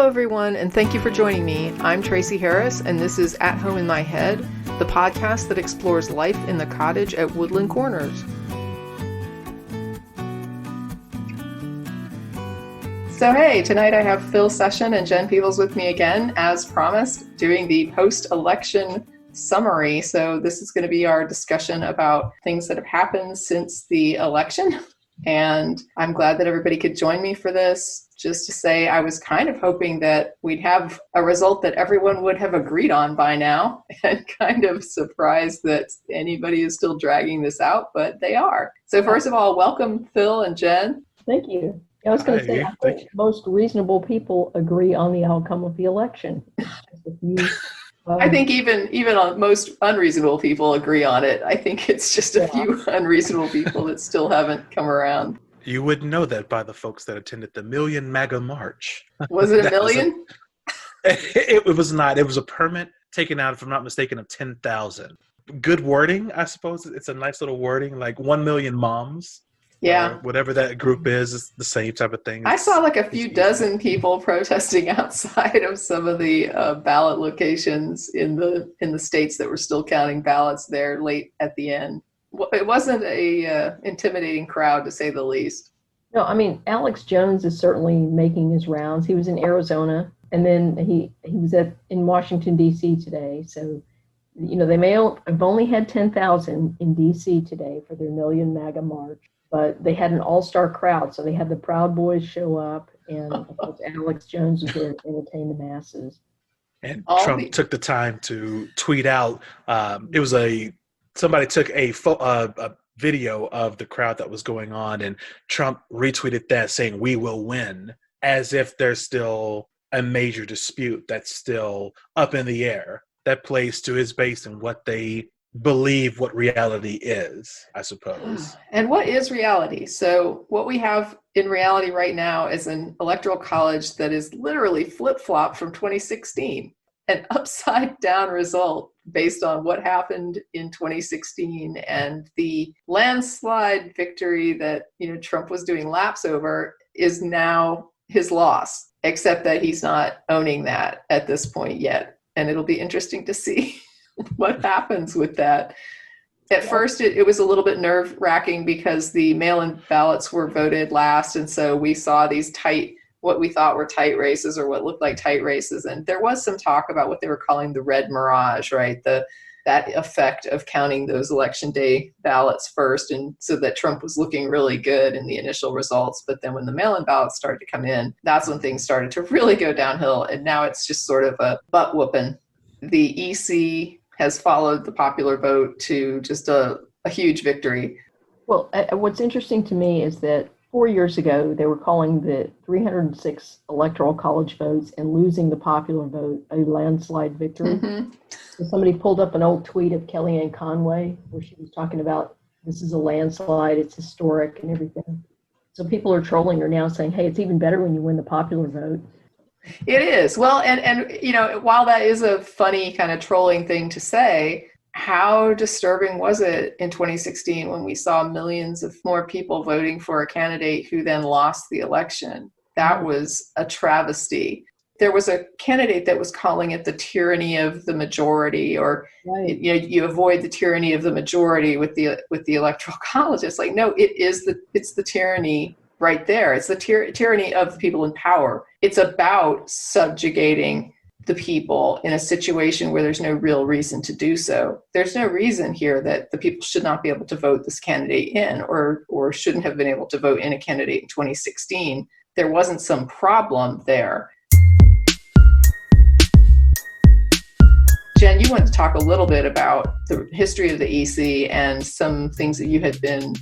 Hello, everyone, and thank you for joining me. I'm Tracy Harris, and this is At Home in My Head, the podcast that explores life in the cottage at Woodland Corners. So hey, tonight I have Phil Session and Jen Peeples with me again, as promised, doing the post-election summary. So this is going to be our discussion about things that have happened since the election. And I'm glad that everybody could join me for this. Just to say, I was kind of hoping that we'd have a result that everyone would have agreed on by now, and kind of surprised that anybody is still dragging this out, but they are. So first of all, welcome Phil and Jen. Thank you. I was going to say, I think most reasonable people agree on the outcome of the election. I think even on most unreasonable people agree on it. I think it's just a few unreasonable people that still haven't come around. You wouldn't know that by the folks that attended the Million MAGA March. Was it a million? It was not. It was a permit taken out, if I'm not mistaken, of 10,000. Good wording, I suppose. It's a nice little wording, like 1 million moms. Yeah. Whatever that group is the same type of thing. I saw like a few dozen people protesting outside of some of the ballot locations in the states that were still counting ballots there late at the end. It wasn't a intimidating crowd, to say the least. No, I mean, Alex Jones is certainly making his rounds. He was in Arizona, and then he was in Washington, D.C. today. So, they may have only had 10,000 in D.C. today for their Million MAGA March, but they had an all-star crowd. So they had the Proud Boys show up, and of course, Alex Jones was there to entertain the masses. And Trump took the time to tweet out, somebody took a video of the crowd that was going on, and Trump retweeted that saying, "We will win," as if there's still a major dispute that's still up in the air that plays to his base and what they believe what reality is, I suppose. And what is reality? So what we have in reality right now is an electoral college that is literally flip-flopped from 2016. An upside down result based on what happened in 2016 and the landslide victory that Trump was doing laps over is now his loss, except that he's not owning that at this point yet. And it'll be interesting to see what happens with that. At first, it was a little bit nerve-wracking because the mail-in ballots were voted last, and so we saw these what we thought were tight races, or what looked like tight races. And there was some talk about what they were calling the red mirage, right? That effect of counting those election day ballots first, and so that Trump was looking really good in the initial results. But then when the mail-in ballots started to come in, that's when things started to really go downhill. And now it's just sort of a butt whooping. The EC has followed the popular vote to just a huge victory. Well, what's interesting to me is that 4 years ago, they were calling the 306 electoral college votes and losing the popular vote a landslide victory. Mm-hmm. So somebody pulled up an old tweet of Kellyanne Conway where she was talking about this is a landslide, it's historic and everything. So people are trolling her now saying, hey, it's even better when you win the popular vote. It is. Well, and while that is a funny kind of trolling thing to say, how disturbing was it in 2016 when we saw millions of more people voting for a candidate who then lost the election? That was a travesty. There was a candidate that was calling it the tyranny of the majority, or right. You avoid the tyranny of the majority with the electoral college. It's like, no, it's the tyranny right there. It's the tyranny of the people in power. It's about subjugating the people in a situation where there's no real reason to do so. There's no reason here that the people should not be able to vote this candidate in, or shouldn't have been able to vote in a candidate in 2016. There wasn't some problem there. Jen, you want to talk a little bit about the history of the EC and some things that you had been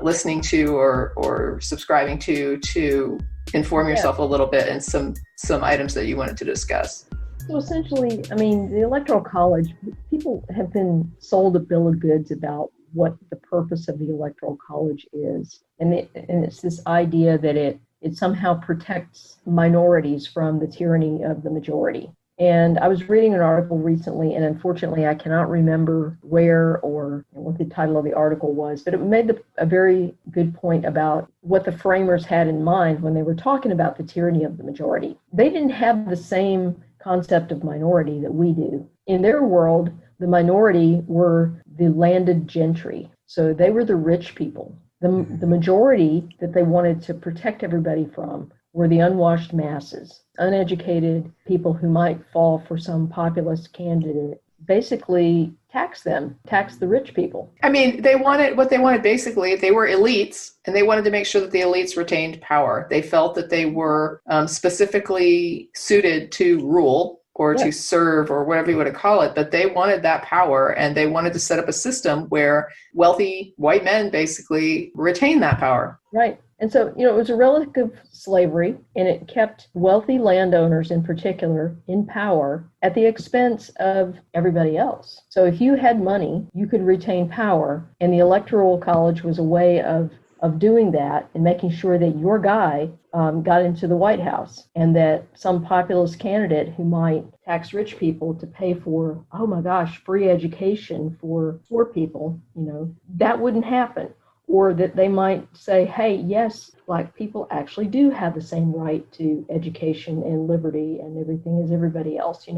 listening to or subscribing to inform yourself a little bit, and some items that you wanted to discuss. So essentially, I mean, the Electoral College, people have been sold a bill of goods about what the purpose of the Electoral College is. And it's this idea that it somehow protects minorities from the tyranny of the majority. And I was reading an article recently, and unfortunately I cannot remember where or what the title of the article was, but it made a very good point about what the framers had in mind when they were talking about the tyranny of the majority. They didn't have the same concept of minority that we do. In their world, the minority were the landed gentry. So they were the rich people. The majority that they wanted to protect everybody from were the unwashed masses, uneducated people who might fall for some populist candidate. Basically, tax the rich people. I mean, what they wanted basically, they were elites, and they wanted to make sure that the elites retained power. They felt that they were specifically suited to rule or to serve, or whatever you want to call it, but they wanted that power, and they wanted to set up a system where wealthy white men basically retain that power. Right. And so, it was a relic of slavery, and it kept wealthy landowners in particular in power at the expense of everybody else. So if you had money, you could retain power, and the Electoral College was a way of doing that and making sure that your guy got into the White House, and that some populist candidate who might tax rich people to pay for, oh my gosh, free education for poor people, that wouldn't happen. Or that they might say, hey, yes, Black people actually do have the same right to education and liberty and everything as everybody else,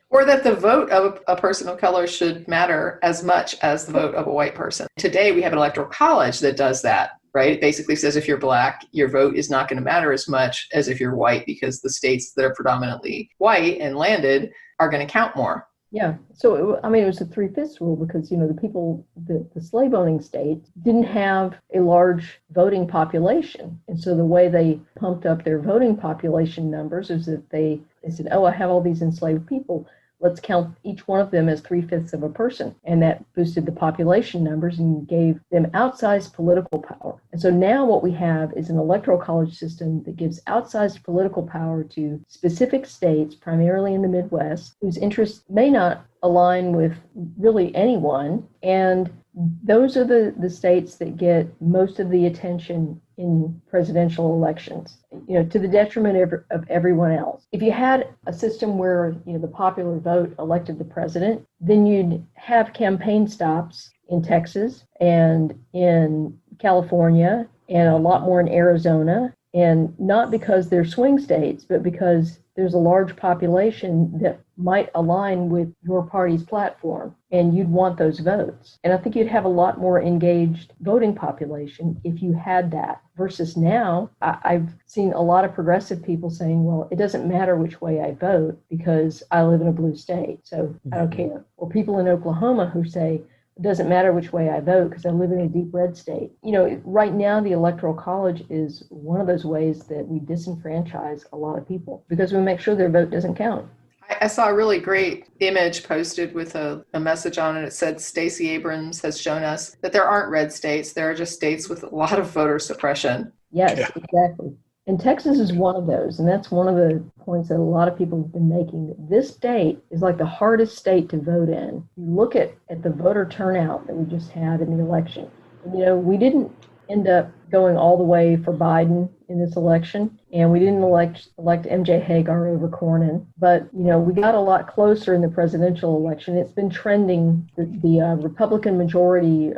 Or that the vote of a person of color should matter as much as the vote of a white person. Today, we have an electoral college that does that, right? It basically says if you're Black, your vote is not going to matter as much as if you're white, because the states that are predominantly white and landed are going to count more. Yeah. So, it was a 3/5 rule because, the people, the slave owning states didn't have a large voting population. And so the way they pumped up their voting population numbers is that they said, oh, I have all these enslaved people. Let's count each one of them as 3/5 of a person. And that boosted the population numbers and gave them outsized political power. And so now what we have is an electoral college system that gives outsized political power to specific states, primarily in the Midwest, whose interests may not align with really anyone. And those are the states that get most of the attention in presidential elections, to the detriment of everyone else. If you had a system where, the popular vote elected the president, then you'd have campaign stops in Texas and in California and a lot more in Arizona. And not because they're swing states, but because there's a large population that might align with your party's platform, and you'd want those votes. And I think you'd have a lot more engaged voting population if you had that, versus now, I've seen a lot of progressive people saying, well, it doesn't matter which way I vote because I live in a blue state, so I don't care. Or people in Oklahoma who say, it doesn't matter which way I vote because I live in a deep red state. Right now, the Electoral College is one of those ways that we disenfranchise a lot of people because we make sure their vote doesn't count. I saw a really great image posted with a message on it. It said, Stacey Abrams has shown us that there aren't red states. There are just states with a lot of voter suppression. Yes, exactly. And Texas is one of those. And that's one of the points that a lot of people have been making. This state is like the hardest state to vote in. You look at the voter turnout that we just had in the election. We didn't end up going all the way for Biden in this election, and we didn't elect MJ Hagar over Cornyn, but we got a lot closer in the presidential election. It's been trending. The Republican majority,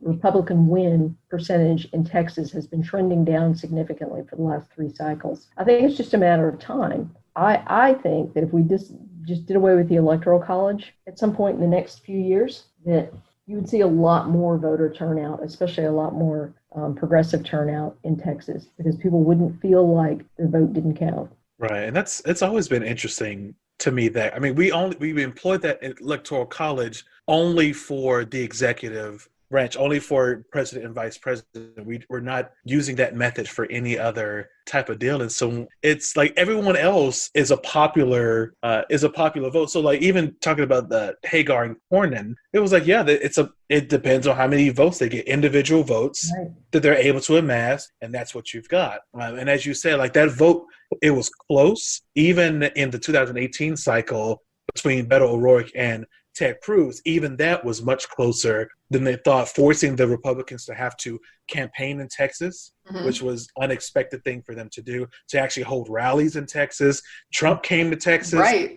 Republican win percentage in Texas has been trending down significantly for the last 3 cycles. I think it's just a matter of time. I think that if we just did away with the Electoral College at some point in the next few years, that you would see a lot more voter turnout, especially a lot more progressive turnout in Texas, because people wouldn't feel like their vote didn't count. Right, and it's always been interesting to me that we employed that Electoral College only for the executive branch, only for president and vice president. We're not using that method for any other type of deal. And so it's like everyone else is a popular vote. So like even talking about the Hagar and Cornyn, it was like, it depends on how many votes they get, individual votes that they're able to amass. And that's what you've got. And as you said, like that vote, it was close. Even in the 2018 cycle between Beto O'Rourke and Ted Cruz, even that was much closer than they thought, forcing the Republicans to have to campaign in Texas, which was unexpected thing for them to do, to actually hold rallies in Texas. Trump came to Texas. Right.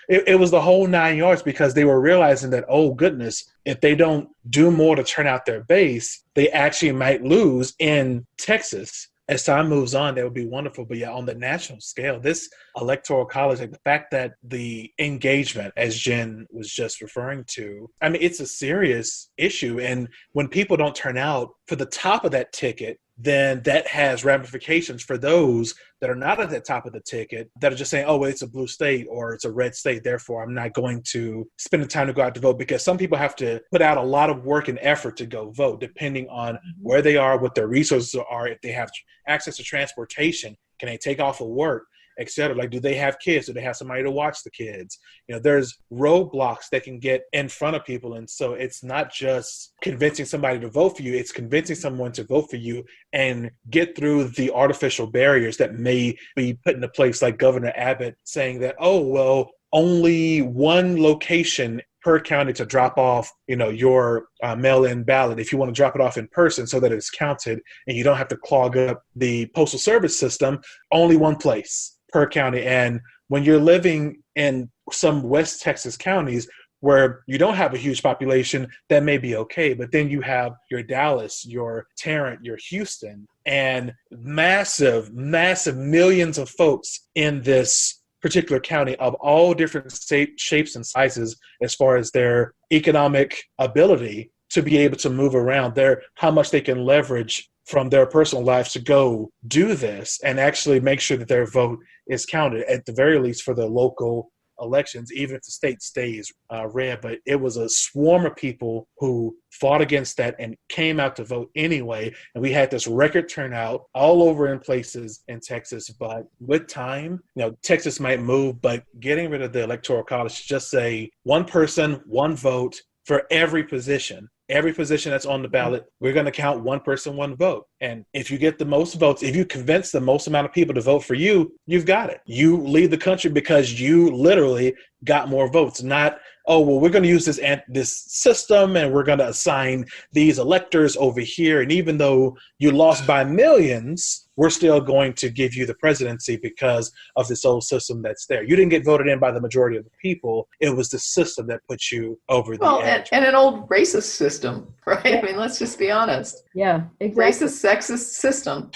It was the whole 9 yards, because they were realizing that, oh, goodness, if they don't do more to turn out their base, they actually might lose in Texas. As time moves on, that would be wonderful. But yeah, on the national scale, this electoral college, like the fact that the engagement, as Jen was just referring to, I mean, it's a serious issue. And when people don't turn out for the top of that ticket, then that has ramifications for those that are not at the top of the ticket, that are just saying, oh, well, it's a blue state or it's a red state, therefore I'm not going to spend the time to go out to vote. Because some people have to put out a lot of work and effort to go vote, depending on where they are, what their resources are, if they have access to transportation, can they take off of work, etc. Like, do they have kids? Do they have somebody to watch the kids? There's roadblocks that can get in front of people. And so it's not just convincing somebody to vote for you, it's convincing someone to vote for you and get through the artificial barriers that may be put into place, like Governor Abbott saying that, oh, well, only one location per county to drop off, your mail-in ballot, if you want to drop it off in person so that it's counted and you don't have to clog up the postal service system, only one place per county. And when you're living in some West Texas counties where you don't have a huge population, that may be okay. But then you have your Dallas, your Tarrant, your Houston, and massive, massive millions of folks in this particular county of all different shapes and sizes as far as their economic ability to be able to move around, how much they can leverage from their personal lives to go do this and actually make sure that their vote is counted, at the very least for the local elections, even if the state stays red. But it was a swarm of people who fought against that and came out to vote anyway. And we had this record turnout all over in places in Texas. But with time, Texas might move, but getting rid of the Electoral College, just say one person, one vote for every position. Every position that's on the ballot, we're going to count one person, one vote. And if you get the most votes, if you convince the most amount of people to vote for you, you've got it. You lead the country because you literally got more votes, not, oh, well, we're going to use this system and we're going to assign these electors over here. And even though you lost by millions, we're still going to give you the presidency because of this old system that's there. You didn't get voted in by the majority of the people. It was the system that put you over the edge. And an old racist system, right? Yeah. I mean, let's just be honest. Yeah, exactly. Racist, sexist system.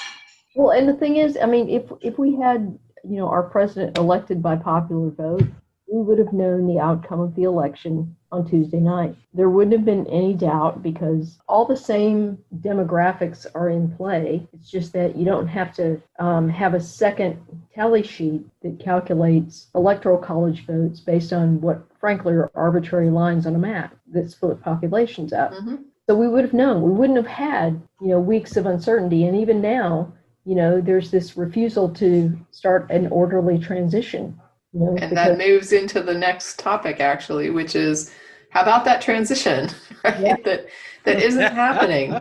Well, and the thing is, I mean, if we had, our president elected by popular vote, we would have known the outcome of the election on Tuesday night. There wouldn't have been any doubt because all the same demographics are in play. It's just that you don't have to have a second tally sheet that calculates electoral college votes based on what, frankly, are arbitrary lines on a map that split populations out. Mm-hmm. So we would have known. We wouldn't have had, weeks of uncertainty. And even now, there's this refusal to start an orderly transition. And that moves into the next topic, actually, which is, how about that transition, right? Yeah. That isn't happening.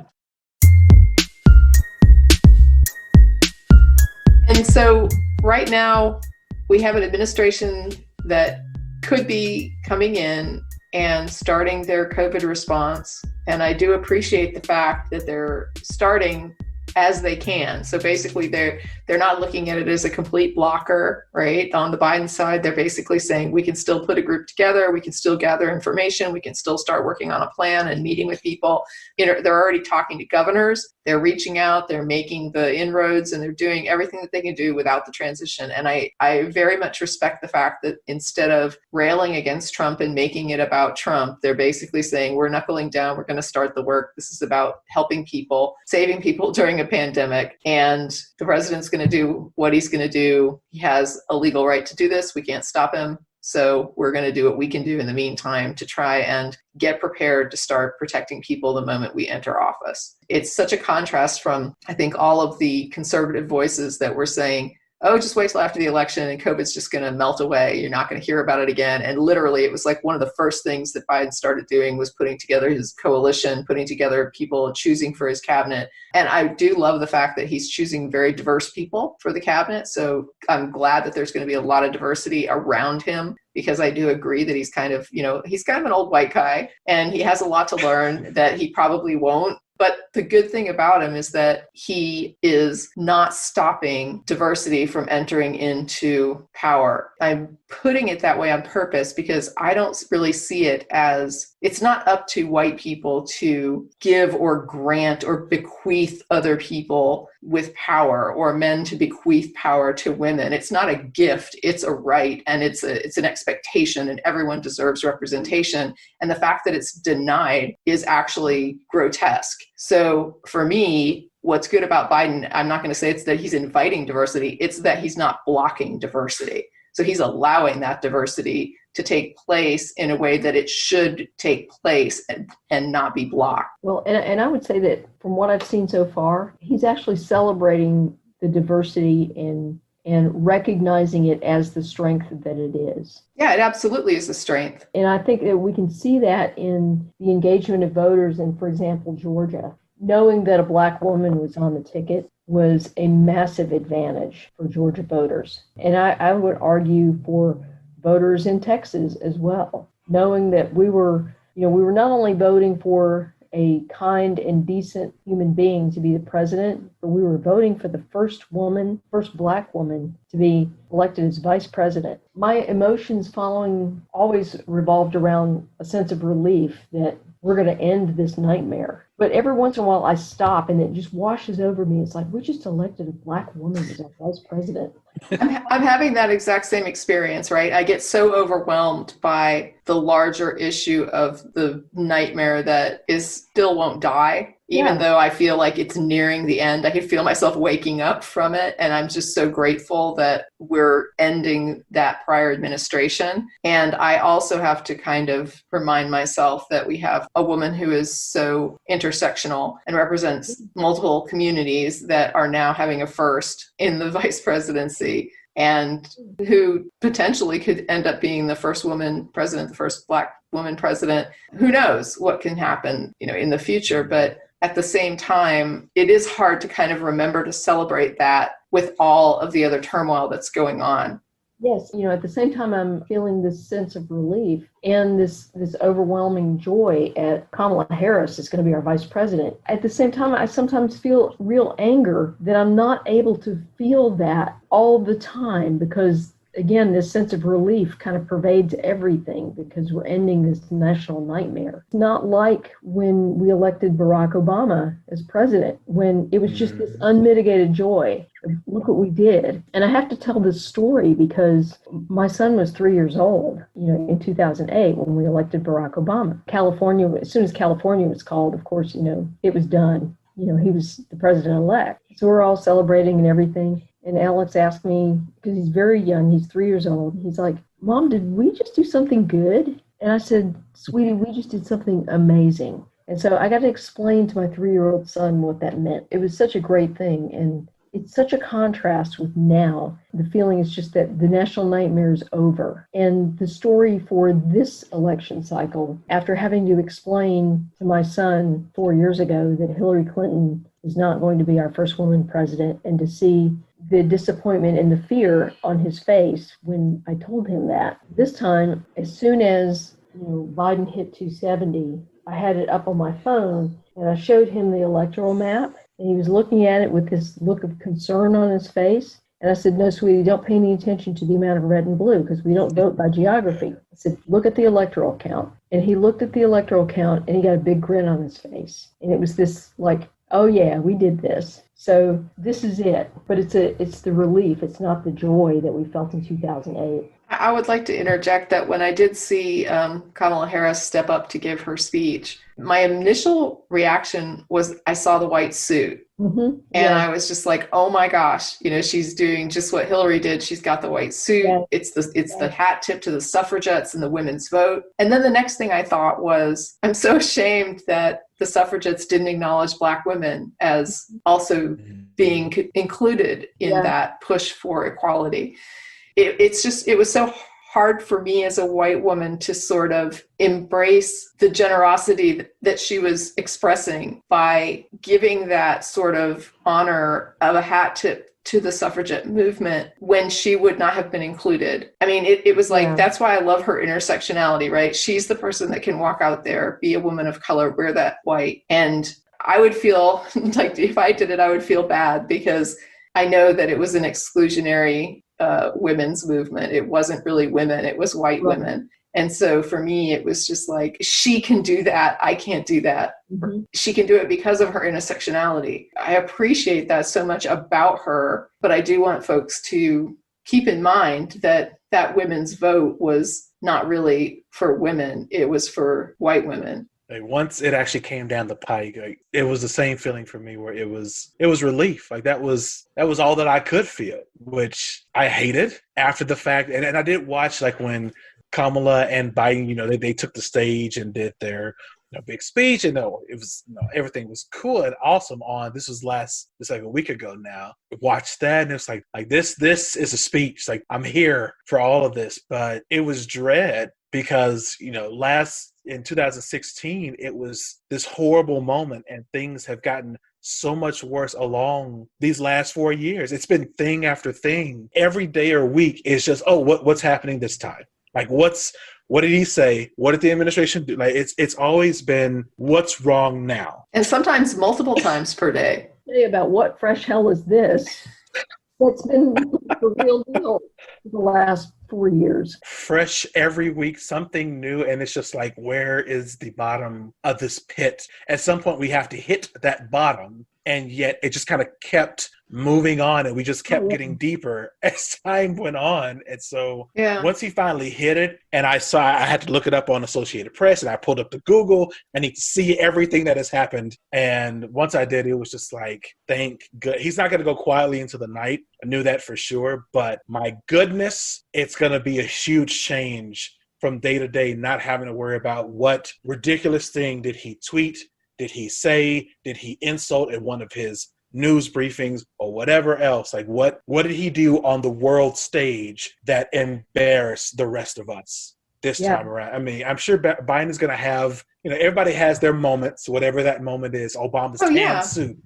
And so right now, we have an administration that could be coming in and starting their COVID response. And I do appreciate the fact that they're starting as they can. So basically they're not looking at it as a complete blocker, right? On the Biden side, they're basically saying we can still put a group together, we can still gather information, we can still start working on a plan and meeting with people. They're already talking to governors, they're reaching out, they're making the inroads, and they're doing everything that they can do without the transition. And I very much respect the fact that instead of railing against Trump and making it about Trump, they're basically saying we're knuckling down, we're going to start the work. This is about helping people, saving people during a pandemic, and the president's going to do what he's going to do. He has a legal right to do this. We can't stop him. So we're going to do what we can do in the meantime to try and get prepared to start protecting people the moment we enter office. It's such a contrast from, I think, all of the conservative voices that were saying, oh, just wait till after the election and COVID's just going to melt away. You're not going to hear about it again. And literally, it was like one of the first things that Biden started doing was putting together his coalition, putting together people, choosing for his cabinet. And I do love the fact that he's choosing very diverse people for the cabinet. So I'm glad that there's going to be a lot of diversity around him, because I do agree that he's kind of an old white guy and he has a lot to learn that he probably won't. But the good thing about him is that he is not stopping diversity from entering into power. I'm putting it that way on purpose because I don't really see it as, it's not up to white people to give or grant or bequeath other people with power, or men to bequeath power to women. It's not a gift, it's a right, and it's an expectation, and everyone deserves representation. And the fact that it's denied is actually grotesque. So for me, what's good about Biden, I'm not going to say it's that he's inviting diversity, it's that he's not blocking diversity. So he's allowing that diversity to take place in a way that it should take place and not be blocked. Well, and I would say that from what I've seen so far, he's actually celebrating the diversity and recognizing it as the strength that it is. Yeah, it absolutely is a strength. And I think that we can see that in the engagement of voters in, for example, Georgia. Knowing that a Black woman was on the ticket was a massive advantage for Georgia voters. And I would argue for voters in Texas as well, knowing that we were not only voting for a kind and decent human being to be the president, but we were voting for the first Black woman to be elected as vice president. My emotions following always revolved around a sense of relief that we're going to end this nightmare. But every once in a while I stop and it just washes over me. It's like, we just elected a Black woman as our vice president. I'm having that exact same experience, right? I get so overwhelmed by the larger issue of the nightmare that still won't die. Even though I feel like it's nearing the end, I can feel myself waking up from it. And I'm just so grateful that we're ending that prior administration. And I also have to kind of remind myself that we have a woman who is so intersectional and represents multiple communities that are now having a first in the vice presidency, and who potentially could end up being the first woman president, the first Black woman president. Who knows what can happen, in the future. But at the same time, it is hard to kind of remember to celebrate that with all of the other turmoil that's going on. Yes, at the same time, I'm feeling this sense of relief and this overwhelming joy at Kamala Harris is going to be our vice president. At the same time, I sometimes feel real anger that I'm not able to feel that all the time, because again, this sense of relief kind of pervades everything because we're ending this national nightmare. It's not like when we elected Barack Obama as president, when it was just this unmitigated joy. Look what we did. And I have to tell this story because my son was 3 years old, in 2008 when we elected Barack Obama. California, as soon as California was called, of course, it was done. He was the president-elect. So we're all celebrating and everything. And Alex asked me, because he's very young, he's 3 years old. He's like, Mom, did we just do something good? And I said, sweetie, we just did something amazing. And so I got to explain to my 3-year-old son what that meant. It was such a great thing. And it's such a contrast with now. The feeling is just that the national nightmare is over. And the story for this election cycle, after having to explain to my son 4 years ago that Hillary Clinton is not going to be our first woman president, and to see the disappointment and the fear on his face when I told him that. This time, as soon as Biden hit 270, I had it up on my phone and I showed him the electoral map, and he was looking at it with this look of concern on his face. And I said, no, sweetie, don't pay any attention to the amount of red and blue because we don't vote by geography. I said, look at the electoral count. And he looked at the electoral count and he got a big grin on his face. And it was this like, oh yeah, we did this. So this is it. But it's the relief. It's not the joy that we felt in 2008. I would like to interject that when I did see Kamala Harris step up to give her speech, my initial reaction was I saw the white suit. And Yeah. I was just like, oh my gosh, she's doing just what Hillary did. She's got the white suit. Yeah. It's the hat tip to the suffragettes and the women's vote. And then the next thing I thought was, I'm so ashamed that the suffragettes didn't acknowledge Black women as also being included in Yeah. that push for equality. It was so hard for me as a white woman to sort of embrace the generosity that she was expressing by giving that sort of honor of a hat tip to the suffragette movement when she would not have been included. I mean, it was like, that's why I love her intersectionality, right? She's the person that can walk out there, be a woman of color, wear that white. And I would feel like if I did it, I would feel bad because I know that it was an exclusionary women's movement. It wasn't really women, it was white women. And so for me, it was just like, she can do that. I can't do that. She can do it because of her intersectionality. I appreciate that so much about her, but I do want folks to keep in mind that that women's vote was not really for women. It was for white women. Like once it actually came down the pike, it was the same feeling for me where it was relief. Like that was all that I could feel, which I hated after the fact. And I did watch like when Kamala and Biden, they took the stage and did their big speech, and it was everything was cool and awesome. It's like a week ago now. Watched that and it's like this is a speech. Like I'm here for all of this, but it was dread because in 2016 it was this horrible moment, and things have gotten so much worse along these last 4 years. It's been thing after thing. Every day or week is just what's happening this time. Like what did he say? What did the administration do? Like it's always been what's wrong now. And sometimes multiple times per day. Say about what fresh hell is this? That's been the real deal for the last 4 years. Fresh every week, something new, and it's just like, where is the bottom of this pit? At some point we have to hit that bottom, and yet it just kind of kept moving on, and we just kept getting deeper as time went on. And so once he finally hit it, and I had to look it up on Associated Press, and I pulled up the Google, and he could see everything that has happened. And once I did, it was just like, thank God. He's not going to go quietly into the night. I knew that for sure, but my goodness, it's going to be a huge change from day to day, not having to worry about what ridiculous thing did he tweet, did he say, did he insult at one of his news briefings or whatever else. Like what did he do on the world stage that embarrassed the rest of us this time around? I mean, I'm sure Biden is going to have, everybody has their moments, whatever that moment is. Obama's tan suit.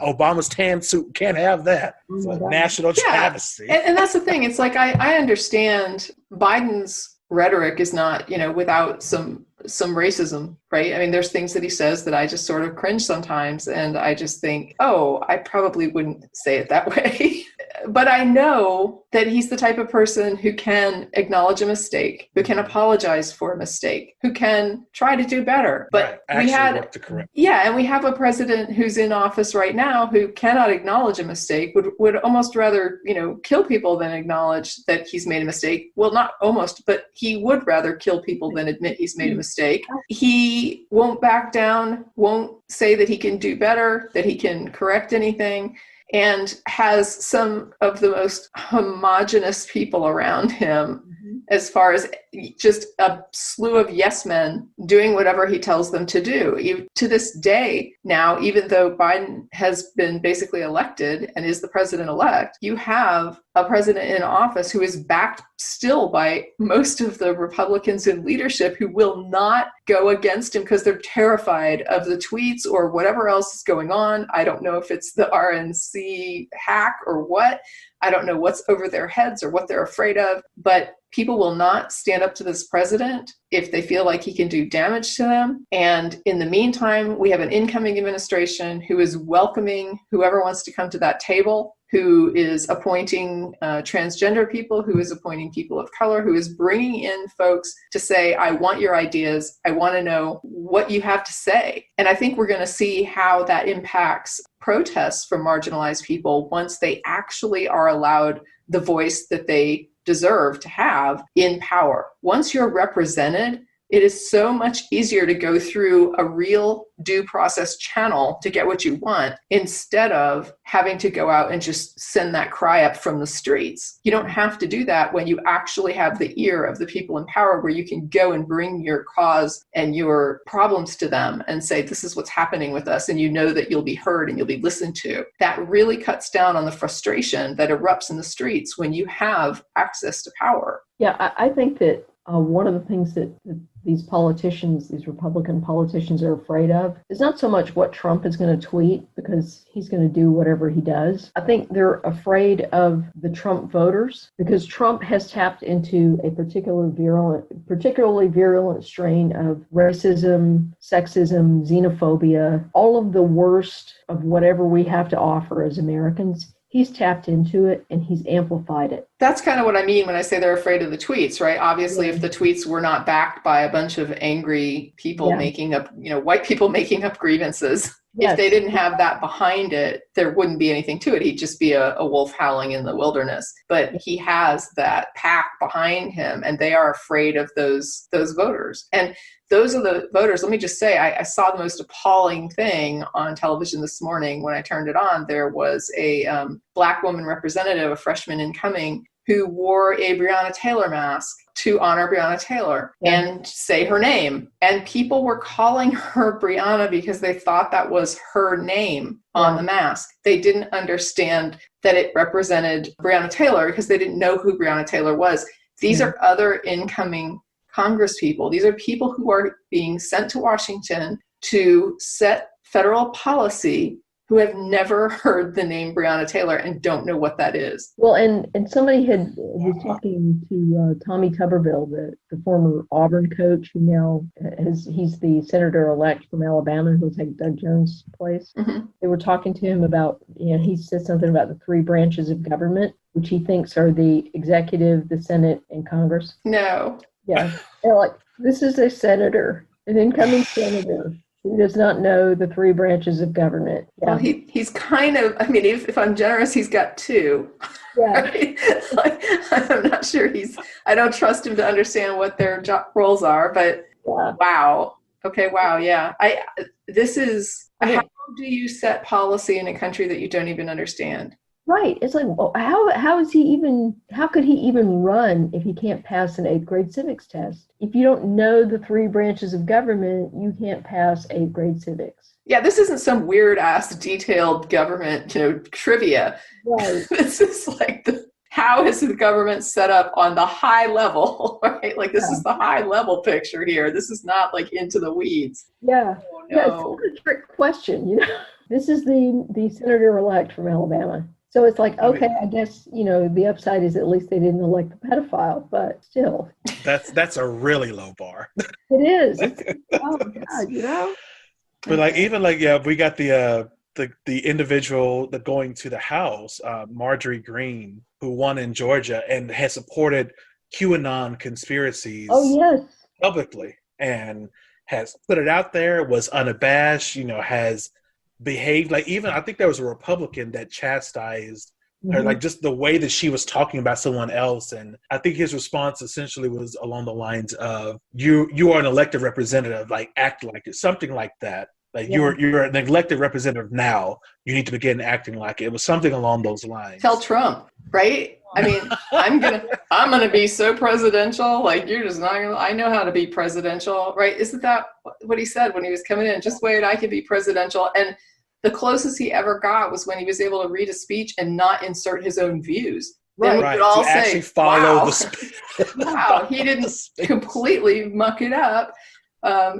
Obama's tan suit, can't have that. It's a national travesty. And that's the thing. It's like, I understand Biden's rhetoric is not, without some racism, right? I mean, there's things that he says that I just sort of cringe sometimes. And I just think, I probably wouldn't say it that way. But I know that he's the type of person who can acknowledge a mistake, who can apologize for a mistake, who can try to do better. But we have a president who's in office right now who cannot acknowledge a mistake, would almost rather, kill people than acknowledge that he's made a mistake. Well, not almost, but he would rather kill people than admit he's made a mistake. He won't back down, won't say that he can do better, that he can correct anything, and has some of the most homogenous people around him as far as just a slew of yes men doing whatever he tells them to do. Even to this day now, even though Biden has been basically elected and is the president-elect, you have a president in office who is backed still by most of the Republicans in leadership who will not go against him because they're terrified of the tweets or whatever else is going on. I don't know if it's the RNC hack or what. I don't know what's over their heads or what they're afraid of, but people will not stand up to this president if they feel like he can do damage to them. And in the meantime, we have an incoming administration who is welcoming whoever wants to come to that table, who is appointing transgender people, who is appointing people of color, who is bringing in folks to say, I want your ideas. I want to know what you have to say. And I think we're going to see how that impacts protests from marginalized people once they actually are allowed the voice that they deserve to have in power. Once you're represented, it is so much easier to go through a real due process channel to get what you want instead of having to go out and just send that cry up from the streets. You don't have to do that when you actually have the ear of the people in power, where you can go and bring your cause and your problems to them and say, this is what's happening with us. And you know that you'll be heard and you'll be listened to. That really cuts down on the frustration that erupts in the streets when you have access to power. Yeah, I think that one of the things that these politicians, these Republican politicians, are afraid of is not so much what Trump is going to tweet, because he's going to do whatever he does. I think they're afraid of the Trump voters, because Trump has tapped into a particularly virulent strain of racism, sexism, xenophobia, all of the worst of whatever we have to offer as Americans. He's tapped into it and he's amplified it. That's kind of what I mean when I say they're afraid of the tweets, right? Obviously, if the tweets were not backed by a bunch of angry people making up, white people making up grievances, if they didn't have that behind it, there wouldn't be anything to it. He'd just be a wolf howling in the wilderness. But he has that pack behind him, and they are afraid of those voters. And those are the voters. Let me just say, I saw the most appalling thing on television this morning when I turned it on. There was a Black woman representative, a freshman incoming, who wore a Breonna Taylor mask to honor Breonna Taylor and say her name. And people were calling her Breonna because they thought that was her name on the mask. They didn't understand that it represented Breonna Taylor because they didn't know who Breonna Taylor was. These are other incoming Congress people. These are people who are being sent to Washington to set federal policy, who have never heard the name Breonna Taylor and don't know what that is. Well, and somebody was talking to Tommy Tuberville, the former Auburn coach, who now he's the senator-elect from Alabama, who'll take Doug Jones' place. Mm-hmm. They were talking to him about, he said something about the three branches of government, which he thinks are the executive, the Senate, and Congress. No. Yeah. They're like, this is a senator, an incoming senator, who does not know the three branches of government. Yeah. Well, he's kind of, if I'm generous, he's got two. Yeah. Right? I'm not sure I don't trust him to understand what their job roles are, but wow. Okay, wow, yeah. How do you set policy in a country that you don't even understand? Right. It's like, well, how could he even run if he can't pass an 8th grade civics test? If you don't know the three branches of government, you can't pass 8th grade civics. Yeah, this isn't some weird ass detailed government, trivia. Right. This is like how is the government set up on the high level, right? Like this is the high level picture here. This is not like into the weeds. Yeah. Oh, no. Yeah, it's a trick question, This is the senator-elect from Alabama. So it's like, okay, I guess, the upside is at least they didn't elect the pedophile, but still. That's a really low bar. It is. Oh, God, But we got the individual that going to the House, Marjorie Greene, who won in Georgia and has supported QAnon conspiracies publicly and has put it out there, was unabashed, has behaved like, even I think there was a Republican that chastised her, like just the way that she was talking about someone else. And I think his response essentially was along the lines of, you are an elected representative, like act like it, something like that. Like you're an elected representative now, you need to begin acting like it. It was something along those lines. Tell Trump, right? I'm gonna be so presidential. Like you're just not gonna. I know how to be presidential, right? Isn't that what he said when he was coming in? Just wait, I can be presidential. And the closest he ever got was when he was able to read a speech and not insert his own views. Then we could all to say, actually follow "Wow, the speech." Wow, he didn't completely muck it up."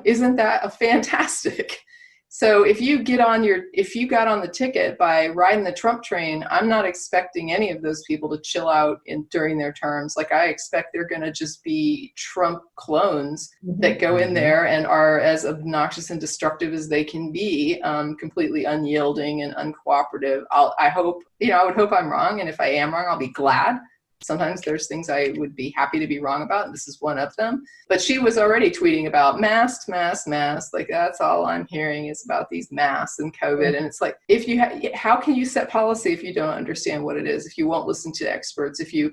Isn't that a fantastic? So if you got on the ticket by riding the Trump train, I'm not expecting any of those people to chill out during their terms. Like I expect they're going to just be Trump clones that go in there and are as obnoxious and destructive as they can be, completely unyielding and uncooperative. I would hope I'm wrong. And if I am wrong, I'll be glad. Sometimes there's things I would be happy to be wrong about, and this is one of them. But she was already tweeting about masks. Like, that's all I'm hearing is about these masks and COVID. And it's like, how can you set policy if you don't understand what it is? If you won't listen to experts, if you're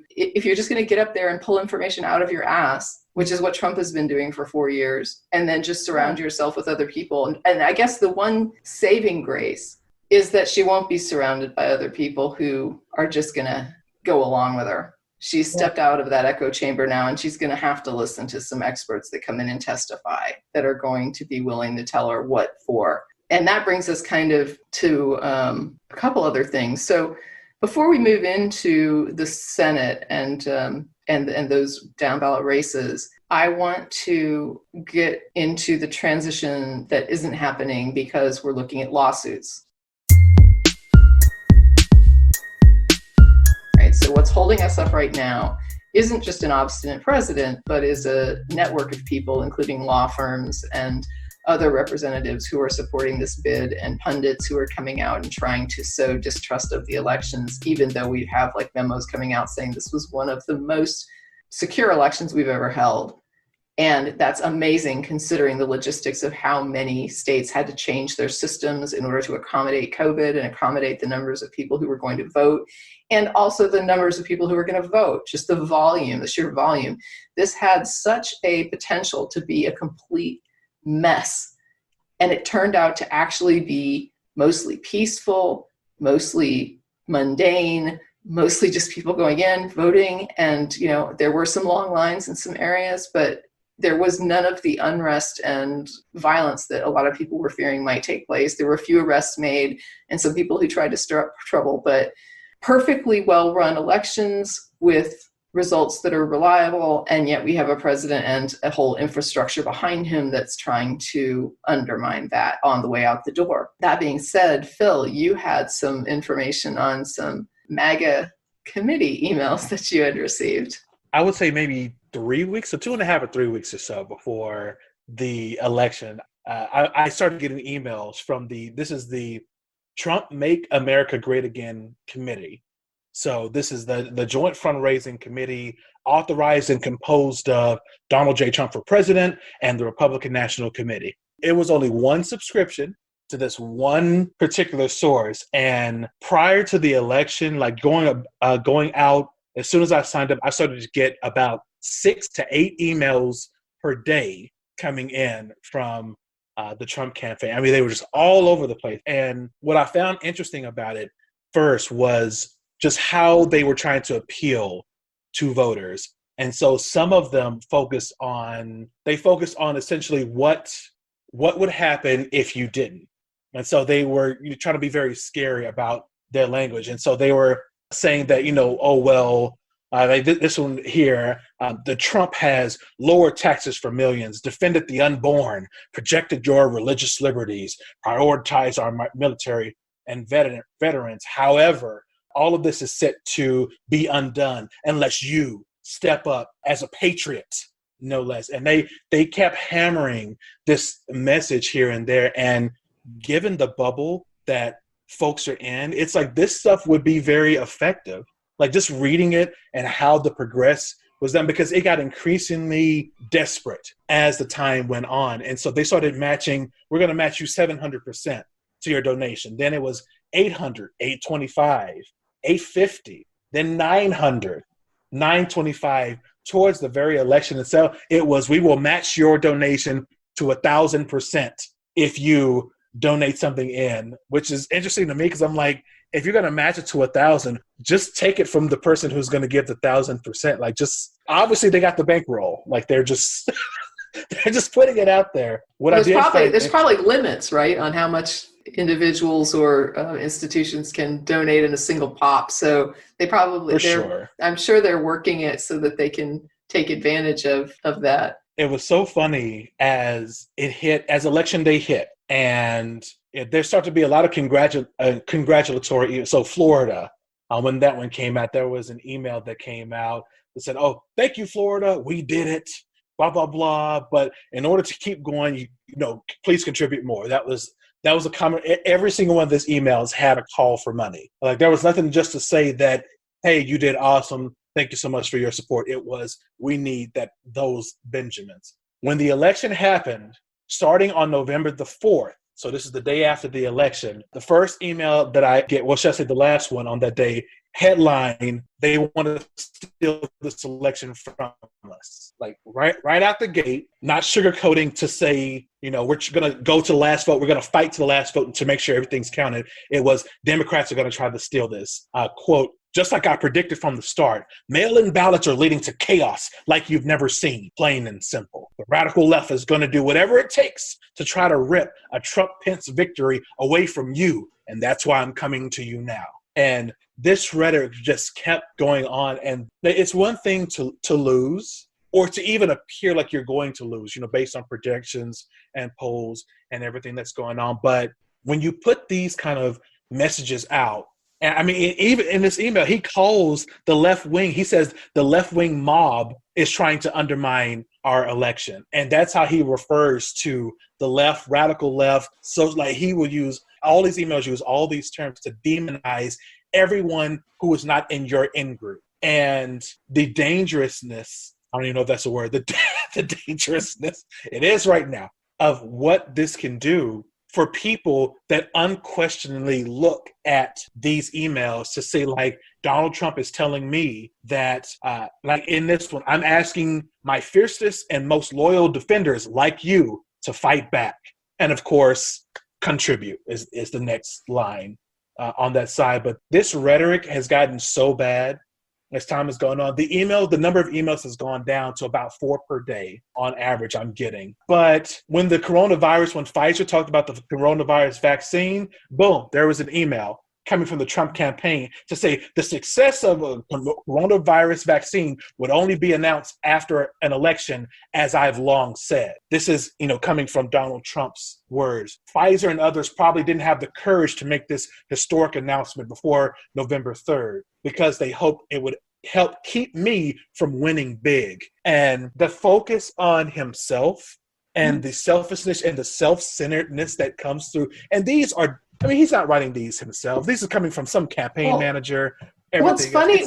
just going to get up there and pull information out of your ass which is what Trump has been doing for 4 years, and then just surround yourself with other people. And I guess the one saving grace is that she won't be surrounded by other people who are just going to go along with her. She's stepped out of that echo chamber now, and she's going to have to listen to some experts that come in and testify that are going to be willing to tell her what for. And that brings us kind of to a couple other things. So before we move into the Senate and those down ballot races, I want to get into the transition that isn't happening because we're looking at lawsuits. Right. So what's holding us up right now isn't just an obstinate president, but is a network of people, including law firms and other representatives who are supporting this bid, and pundits who are coming out and trying to sow distrust of the elections, even though we have like memos coming out saying this was one of the most secure elections we've ever held. And that's amazing considering the logistics of how many states had to change their systems in order to accommodate COVID and accommodate the numbers of people who were going to vote, and also the numbers of people who were going to vote, just the volume, the sheer volume. This had such a potential to be a complete mess. And it turned out to actually be mostly peaceful, mostly mundane, mostly just people going in, voting. And, you know, there were some long lines in some areas, but there was none of the unrest and violence that a lot of people were fearing might take place. There were a few arrests made and some people who tried to stir up trouble, but perfectly well-run elections with results that are reliable, and yet we have a president and a whole infrastructure behind him that's trying to undermine that on the way out the door. That being said, Phil, you had some information on some MAGA committee emails that you had received. I would say maybe 3 weeks, or 2.5 or 3 weeks or so before the election. I started getting emails from this is the Trump Make America Great Again committee. So this is the joint fundraising committee authorized and composed of Donald J. Trump for president and the Republican National Committee. It was only one subscription to this one particular source. And prior to the election, like going out, as soon as I signed up, I started to get about 6 to 8 emails per day coming in from the Trump campaign. I mean, they were just all over the place. And what I found interesting about it first was just how they were trying to appeal to voters. And so some of them focused on essentially what would happen if you didn't. And so they were trying to be very scary about their language. And so they were saying that, this one here, the Trump has lowered taxes for millions, defended the unborn, protected your religious liberties, prioritized our military and veterans. However, all of this is set to be undone unless you step up as a patriot, no less. And they kept hammering this message here and there. And given the bubble that folks are in, it's like this stuff would be very effective. Like just reading it and how the progress was done, because it got increasingly desperate as the time went on. And so they started matching, we're going to match you 700% to your donation. Then it was 800, 825. 850, then 900, 925. Towards the very election itself, it was, we will match your donation to 1,000% if you donate something in, which is interesting to me because I'm like, if you're going to match it to 1,000, just take it from the person who's going to give the 1,000%. Like, just obviously they got the bankroll. Like they're just they're just putting it out there. There's probably limits, right, on how much individuals or institutions can donate in a single pop. So they probably, I'm sure they're working it so that they can take advantage of that. It was so funny as election day hit, and there started to be a lot of congratulatory. So Florida, when that one came out, there was an email that came out that said, "Oh, thank you, Florida, we did it." Blah blah blah. But in order to keep going, please contribute more. That was a comment. Every single one of these emails had a call for money. Like there was nothing just to say that, "Hey, you did awesome. Thank you so much for your support." It was, we need those Benjamins. When the election happened, starting on November the 4th, So this is the day after the election. The first email that I get, well, should I say the last one on that day, headline, they want to steal this election from us. Like right out the gate, not sugarcoating to say, we're going to go to the last vote. We're going to fight to the last vote to make sure everything's counted. It was Democrats are going to try to steal this. Quote, just like I predicted from the start, mail-in ballots are leading to chaos like you've never seen, plain and simple. The radical left is going to do whatever it takes to try to rip a Trump-Pence victory away from you, and that's why I'm coming to you now. And this rhetoric just kept going on, and it's one thing to lose or to even appear like you're going to lose, based on projections and polls and everything that's going on. But when you put these kind of messages out, and I mean, even in this email, he calls the left wing, he says the left wing mob is trying to undermine our election. And that's how he refers to the left, radical left. So like he will use all these emails, use all these terms to demonize everyone who is not in your in-group. And the dangerousness, I don't even know if that's a word, the dangerousness, it is right now, of what this can do for people that unquestionably look at these emails to say, like, Donald Trump is telling me that, like in this one, I'm asking my fiercest and most loyal defenders like you to fight back. And of course, contribute is the next line on that side. But this rhetoric has gotten so bad as time has gone on. The number of emails has gone down to about 4 per day on average I'm getting. But when Pfizer talked about the coronavirus vaccine, boom, there was an email coming from the Trump campaign to say the success of a coronavirus vaccine would only be announced after an election, as I've long said. This is, coming from Donald Trump's words. Pfizer and others probably didn't have the courage to make this historic announcement before November 3rd because they hoped it would help keep me from winning big. And the focus on himself and the selfishness and the self-centeredness that comes through, and these are, he's not writing these himself. These are coming from some campaign manager. What's funny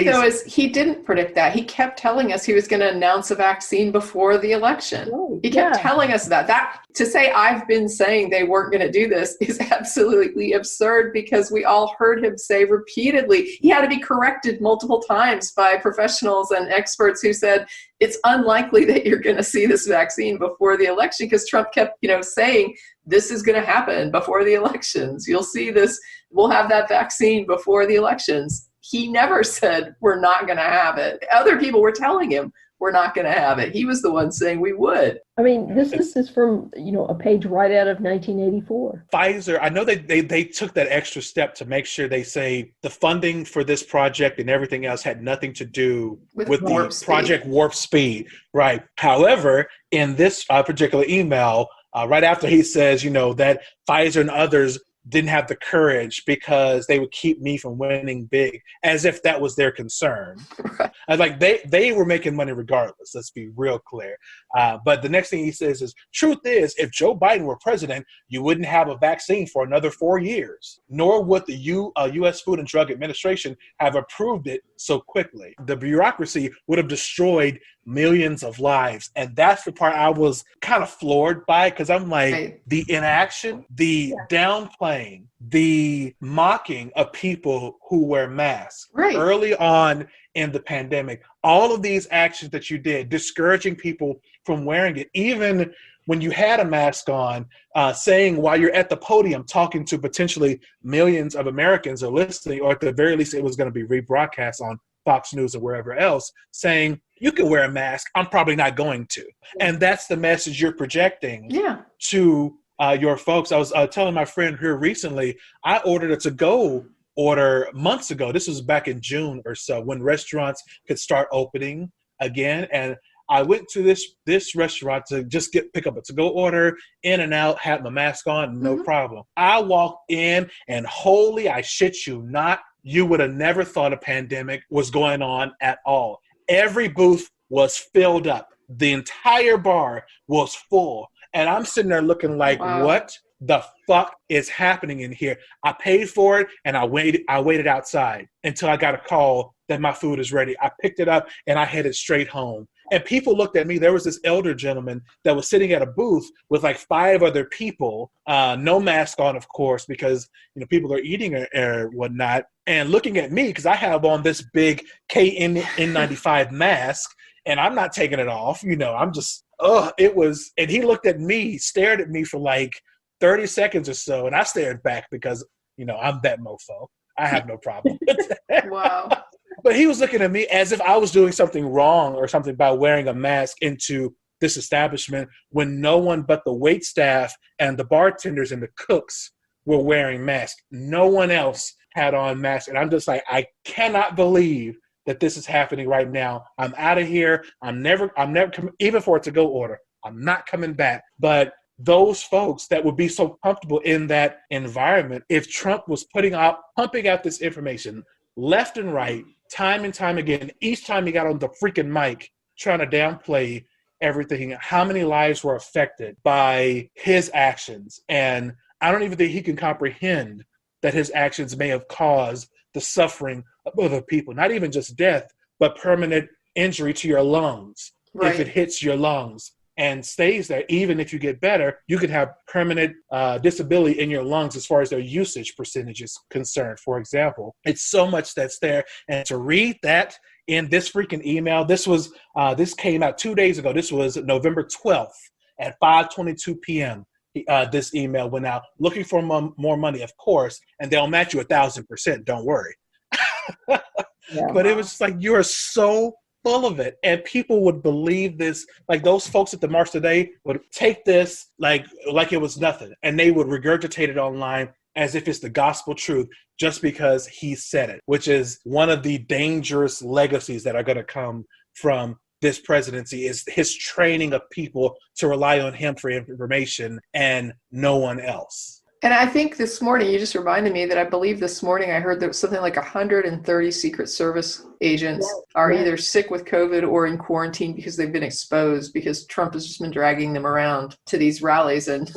though is he didn't predict that. He kept telling us he was going to announce a vaccine before the election. Oh, he kept telling us that to say I've been saying they weren't going to do this is absolutely absurd because we all heard him say repeatedly. He had to be corrected multiple times by professionals and experts who said it's unlikely that you're going to see this vaccine before the election because Trump kept, saying this is going to happen before the elections. You'll see this. We'll have that vaccine before the elections. He never said we're not going to have it. Other people were telling him we're not going to have it. He was the one saying we would. I mean, this is from, a page right out of 1984. Pfizer, I know they took that extra step to make sure they say the funding for this project and everything else had nothing to do with the Project Warp Speed. Right. However, in this particular email, right after he says, that Pfizer and others didn't have the courage because they would keep me from winning big, as if that was their concern. Right. Like they were making money regardless. Let's be real clear. But the next thing he says is, truth is, if Joe Biden were president, you wouldn't have a vaccine for another 4 years, nor would the U.S. Food and Drug Administration have approved it so quickly. The bureaucracy would have destroyed millions of lives. And that's the part I was kind of floored by, because I'm like, the inaction, the downplaying, the mocking of people who wear masks early on in the pandemic, all of these actions that you did, discouraging people from wearing it, even when you had a mask on, saying while you're at the podium talking to potentially millions of Americans or listening, or at the very least it was going to be rebroadcast on Fox News or wherever else, saying you can wear a mask, I'm probably not going to. And that's the message you're projecting to your folks. I was telling my friend here recently, I ordered a to-go order months ago. This was back in June or so, when restaurants could start opening again. And I went to this restaurant to just pick up a to-go order, in and out, had my mask on, no problem. I walked in and holy, I shit you not, you would have never thought a pandemic was going on at all. Every booth was filled up. The entire bar was full. And I'm sitting there looking like, what the fuck is happening in here? I paid for it and I waited outside until I got a call that my food is ready. I picked it up and I headed straight home. And people looked at me. There was this elder gentleman that was sitting at a booth with like 5 other people, no mask on, of course, because people are eating or whatnot, and looking at me because I have on this big KN95 mask, and I'm not taking it off. I'm just, it was, and he looked at me, stared at me for like 30 seconds or so, and I stared back because, I'm that mofo. I have no problem with that. Wow. But he was looking at me as if I was doing something wrong or something by wearing a mask into this establishment when no one but the wait staff and the bartenders and the cooks were wearing masks. No one else had on masks. And I'm just like, I cannot believe that this is happening right now. I'm out of here. I'm never, even for a to-go order, I'm not coming back. But those folks that would be so comfortable in that environment, if Trump was pumping out this information left and right, time and time again, each time he got on the freaking mic trying to downplay everything, how many lives were affected by his actions. And I don't even think he can comprehend that his actions may have caused the suffering of other people, not even just death, but permanent injury to your lungs. Right. If it hits your lungs and stays there, even if you get better, you could have permanent disability in your lungs as far as their usage percentage is concerned, for example. It's so much that's there. And to read that in this freaking email, this came out 2 days ago. This was November 12th at 5:22 p.m. This email went out, looking for more money, of course, and they'll match you 1,000%. Don't worry. Yeah. But it was just like, you are so full of it, and people would believe this. Like those folks at the march today would take this like it was nothing, and they would regurgitate it online as if it's the gospel truth just because he said it, which is one of the dangerous legacies that are going to come from this presidency, is his training of people to rely on him for information and no one else. And I think this morning, you just reminded me that I believe this morning I heard that something like 130 Secret Service agents are either sick with COVID or in quarantine because they've been exposed, because Trump has just been dragging them around to these rallies. And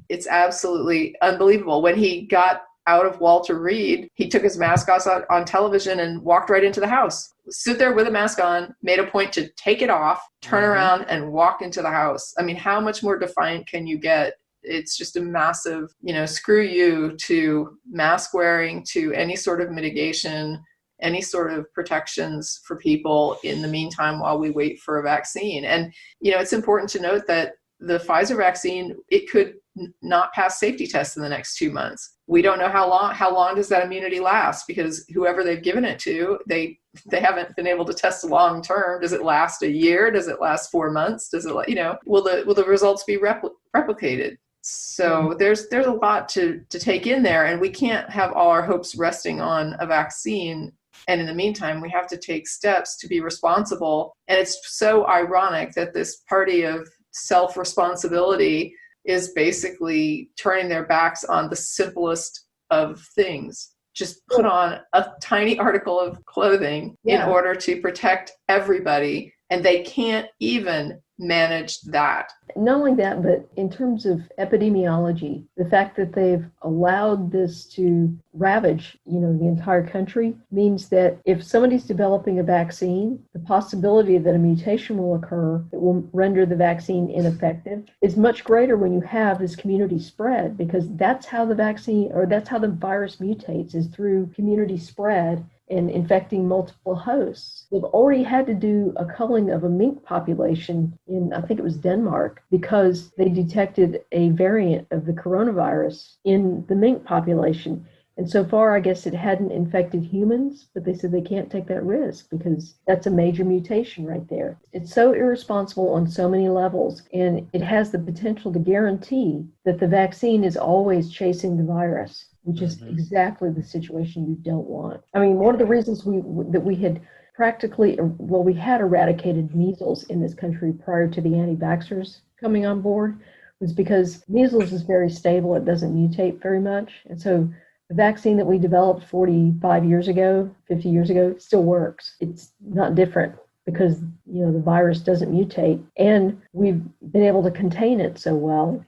it's absolutely unbelievable. When he got out of Walter Reed, he took his mask off on television and walked right into the house. Stood there with a mask on, made a point to take it off, turn around and walk into the house. I mean, how much more defiant can you get? It's just a massive, screw you to mask wearing, to any sort of mitigation, any sort of protections for people in the meantime while we wait for a vaccine. And, it's important to note that the Pfizer vaccine, it could not pass safety tests in the next 2 months. We don't know how long does that immunity last, because whoever they've given it to, they haven't been able to test long term. Does it last a year? Does it last 4 months? Does it, will the results be replicated? So there's a lot to take in there, and we can't have all our hopes resting on a vaccine. And in the meantime, we have to take steps to be responsible. And it's so ironic that this party of self-responsibility is basically turning their backs on the simplest of things. Just put on a tiny article of clothing in order to protect everybody, and they can't even manage that. Not only that, but in terms of epidemiology, the fact that they've allowed this to ravage, the entire country means that if somebody's developing a vaccine, the possibility that a mutation will occur that will render the vaccine ineffective is much greater when you have this community spread, because that's how the vaccine, or that's how the virus mutates, is through community spread and infecting multiple hosts. They've already had to do a culling of a mink population in, I think it was Denmark, because they detected a variant of the coronavirus in the mink population. And so far, I guess it hadn't infected humans, but they said they can't take that risk because that's a major mutation right there. It's so irresponsible on so many levels, and it has the potential to guarantee that the vaccine is always chasing the virus, which is exactly the situation you don't want. I mean, one of the reasons we had eradicated measles in this country prior to the anti-vaxxers coming on board was because measles is very stable. It doesn't mutate very much. And so the vaccine that we developed 45 years ago, 50 years ago, still works. It's not different because, the virus doesn't mutate, and we've been able to contain it so well.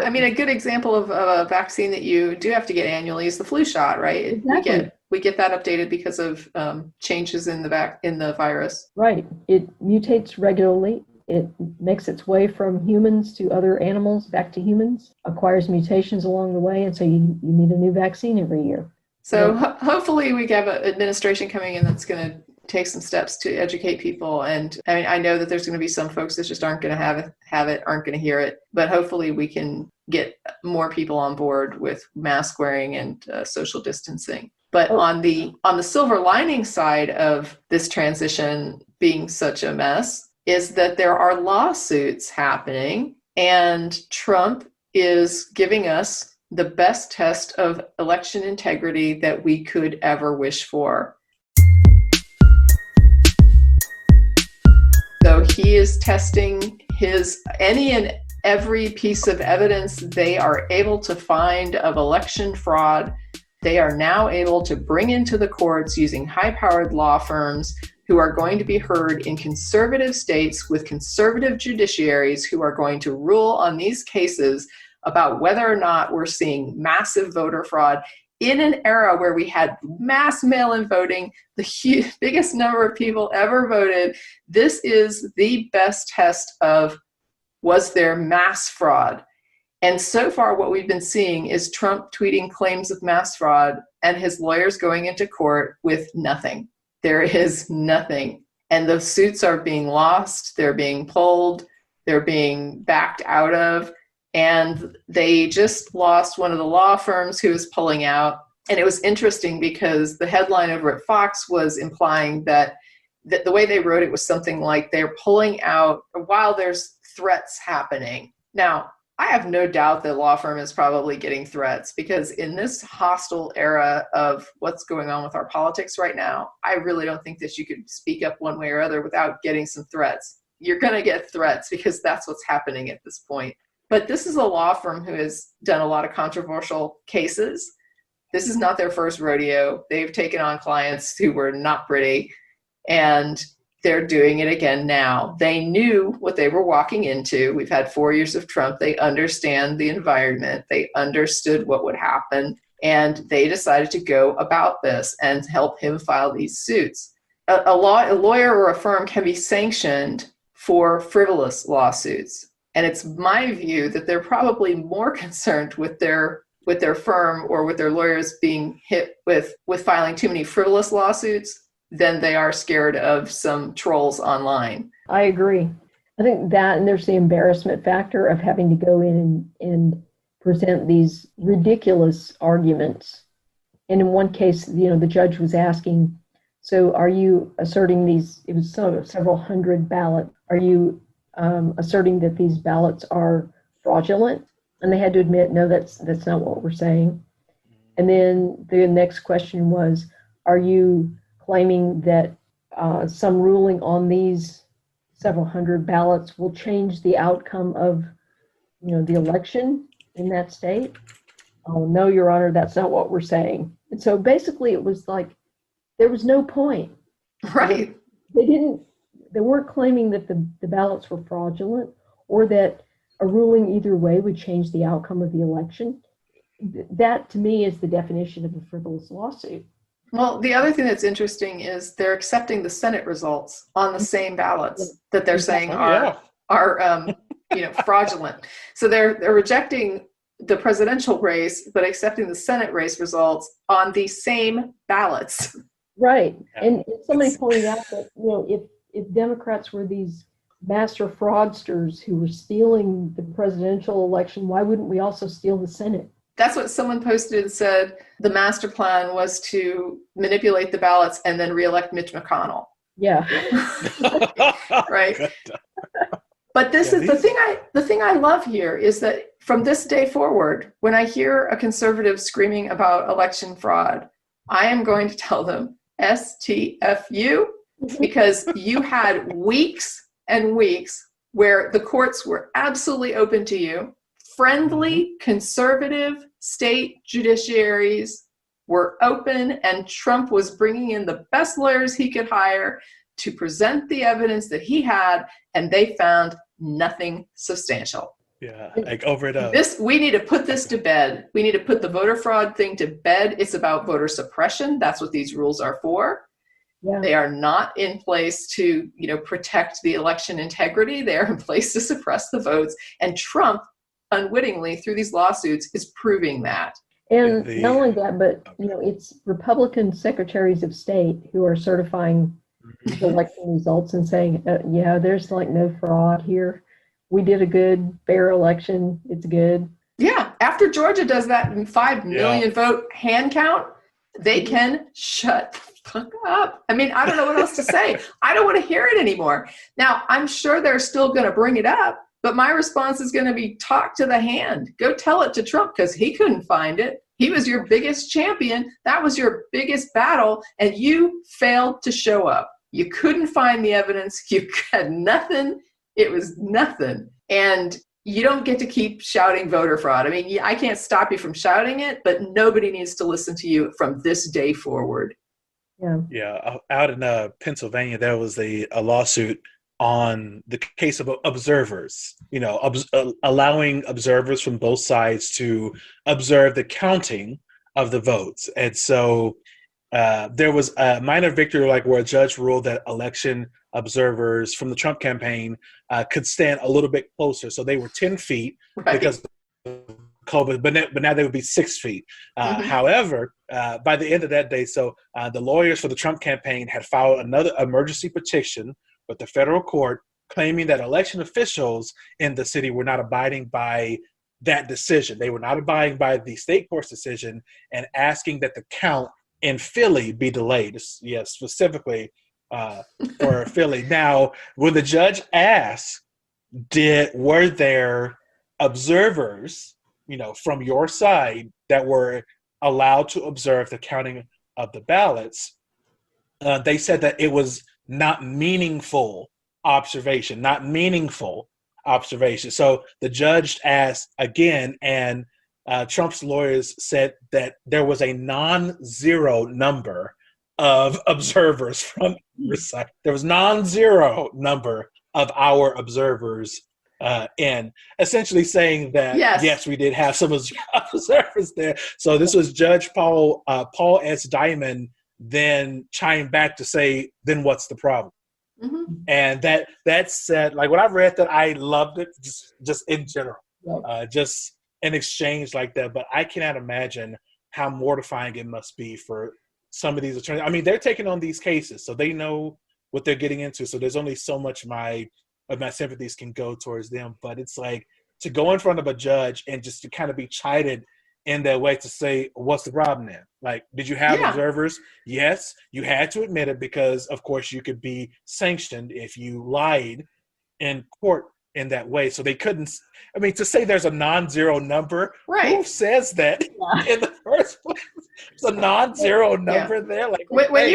I mean, a good example of a vaccine that you do have to get annually is the flu shot, right? Exactly. we get that updated because of changes in the virus. Right. It mutates regularly. It makes its way from humans to other animals, back to humans, acquires mutations along the way, and so you need a new vaccine every year. So hopefully we have an administration coming in that's going to take some steps to educate people. And I know that there's going to be some folks that just aren't going to have it, aren't going to hear it. But hopefully we can get more people on board with mask wearing and social distancing. But on the silver lining side of this transition being such a mess is that there are lawsuits happening, and Trump is giving us the best test of election integrity that we could ever wish for. So he is testing any and every piece of evidence they are able to find of election fraud. They are now able to bring into the courts using high-powered law firms who are going to be heard in conservative states with conservative judiciaries who are going to rule on these cases about whether or not we're seeing massive voter fraud in an era where we had mass mail-in voting, the biggest number of people ever voted. This is the best test of, was there mass fraud? And so far what we've been seeing is Trump tweeting claims of mass fraud and his lawyers going into court with nothing. There is nothing. And the suits are being lost, they're being pulled, they're being backed out of. And they just lost one of the law firms who was pulling out. And it was interesting because the headline over at Fox was implying that the way they wrote it was something like they're pulling out while there's threats happening. Now, I have no doubt that law firm is probably getting threats, because in this hostile era of what's going on with our politics right now, I really don't think that you could speak up one way or other without getting some threats. You're going to get threats because that's what's happening at this point. But this is a law firm who has done a lot of controversial cases. This is not their first rodeo. They've taken on clients who were not pretty, and they're doing it again now. They knew what they were walking into. We've had 4 years of Trump. They understand the environment. They understood what would happen, and they decided to go about this and help him file these suits. A lawyer or a firm can be sanctioned for frivolous lawsuits. And it's my view that they're probably more concerned with their firm or with their lawyers being hit with filing too many frivolous lawsuits than they are scared of some trolls online. I agree. I think that, and there's the embarrassment factor of having to go in and present these ridiculous arguments. And in one case, the judge was asking, so are you asserting these, it was several hundred ballots, are you asserting that these ballots are fraudulent? And they had to admit, no, that's not what we're saying. And then the next question was, are you claiming that some ruling on these several hundred ballots will change the outcome of the election in that state? Oh, no, Your Honor, that's not what we're saying. And so basically it was like there was no point. Right. They weren't claiming that the ballots were fraudulent or that a ruling either way would change the outcome of the election. That, to me, is the definition of a frivolous lawsuit. Well, the other thing that's interesting is they're accepting the Senate results on the same ballots that they're saying are fraudulent. So they're rejecting the presidential race, but accepting the Senate race results on the same ballots. Right. And somebody pointed out that, if Democrats were these master fraudsters who were stealing the presidential election, why wouldn't we also steal the Senate? That's what someone posted and said the master plan was to manipulate the ballots and then reelect Mitch McConnell. Yeah. Right. But this is the thing I love here is that from this day forward, when I hear a conservative screaming about election fraud, I am going to tell them STFU, because you had weeks and weeks where the courts were absolutely open to you. Friendly, conservative state judiciaries were open, and Trump was bringing in the best lawyers he could hire to present the evidence that he had, and they found nothing substantial. Yeah, like over it. We need to put this to bed. We need to put the voter fraud thing to bed. It's about voter suppression. That's what these rules are for. Yeah. They are not in place to, protect the election integrity. They are in place to suppress the votes. And Trump, unwittingly, through these lawsuits, is proving that. And not only that, but it's Republican secretaries of state who are certifying the election results and saying, yeah, there's like no fraud here. We did a good, fair election. It's good. Yeah. After Georgia does that 5 million vote hand count, they can shut the fuck up. I mean, I don't know what else to say. I don't want to hear it anymore. Now, I'm sure they're still going to bring it up, but my response is going to be talk to the hand. Go tell it to Trump because he couldn't find it. He was your biggest champion. That was your biggest battle, and you failed to show up. You couldn't find the evidence. You had nothing. It was nothing. And you don't get to keep shouting voter fraud. I mean, I can't stop you from shouting it, but nobody needs to listen to you from this day forward. Yeah. Out in Pennsylvania, there was a lawsuit on the case of observers, allowing observers from both sides to observe the counting of the votes. And so there was a minor victory, like where a judge ruled that election observers from the Trump campaign could stand a little bit closer. So they were 10 feet because of COVID, but now they would be 6 feet. However, by the end of that day, the lawyers for the Trump campaign had filed another emergency petition with the federal court claiming that election officials in the city were not abiding by that decision. They were not abiding by the state court's decision and asking that the count in Philly be delayed. Yes, specifically for Philly. Now, when the judge asked, were there observers, from your side that were allowed to observe the counting of the ballots, they said that it was not meaningful observation. So the judge asked again, and Trump's lawyers said that there was a non-zero number of observers from your side. There was non-zero number of our observers in, essentially saying that, yes, we did have some observers there. So this was Judge Paul S. Diamond then chimed back to say, then what's the problem? And that said, like when I read that, I loved it just in general, just an exchange like that. But I cannot imagine how mortifying it must be for some of these attorneys. I mean, they're taking on these cases, so they know what they're getting into. So there's only so much my sympathies can go towards them. But it's like to go in front of a judge and just to kind of be chided in that way, to say, what's the problem then? Like, did you have observers? Yes, you had to admit it because, of course, you could be sanctioned if you lied in court in that way. So they couldn't, I mean, to say there's a non-zero number, who says that in the first place? It's a non-zero number there. Like when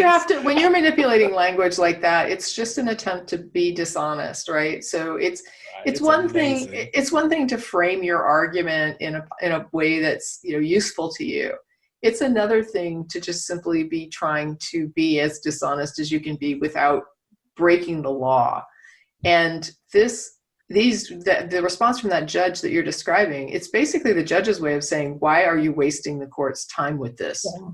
you're manipulating language like that, it's just an attempt to be dishonest, right? So it's one amazing. It's one thing to frame your argument in a way that's useful to you. It's another thing to just simply be trying to be as dishonest as you can be without breaking the law. And the response from that judge that you're describing, it's basically the judge's way of saying, why are you wasting the court's time with this? Yeah,